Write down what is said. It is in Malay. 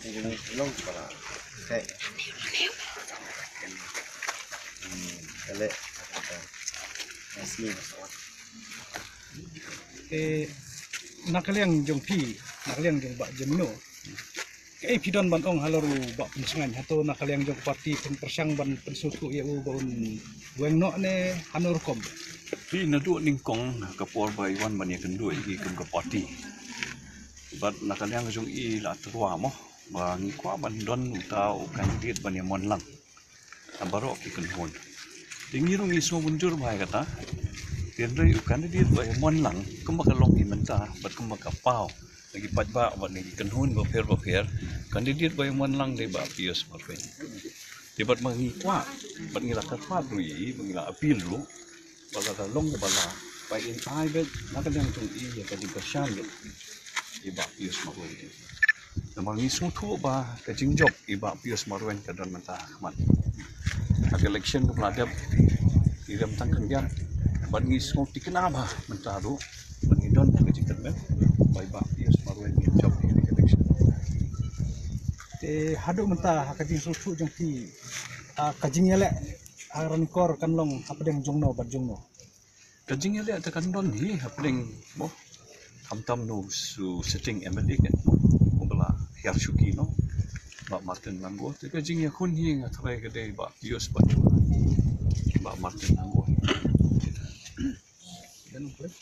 Ini long para. Kayak. Kali. Asli. Nakaliang jong pi, nakaliang jong bak jemno. Kay pidon ban ong halaru bak pensangan hato nakaliang jong parti penpersang ban pensuku ya baun weng no ne hanur kom. Di nadu ningkong kapor ba iwan ban yakan dua i kum ka parti. Bat nakaliang jong i la terwa mo ba ngikwa ban don utau kandidat ban yamon lang. Ambaro ki kan hon. Tingirung ismo mundur ba kata. Tiandai kandidat ba yamon lang kumakalong imenta bat kumakapau. Lagi pajba bat ni kan hon ba per kandidat ba yamon lang de ba pios marwen. Tibat mangikwa bat ngilakar padui mangila apil lu bala long bala by in I bet nakaliang jong i ya kadi bersyan iba pius marwen namal ni sutu ba kajing job iba pius marwen kadon menta mat ag election ko pladap iram tangkang yan bat ni smok tikena ba menta do pangidon kajing kan by iba pius marwen ni job ni election Hadu menta kajing susu jong pi kajing yale aran kor kanlong apdeng jongno bat jongno. Kajing yale tekan don hi apdeng mo tam no su sitting MLA kan mo bala hiar syuki no ba Martin Lambo te kajing ya kun hi ngatrai gede ba pius ba Martin Lambo Dan boleh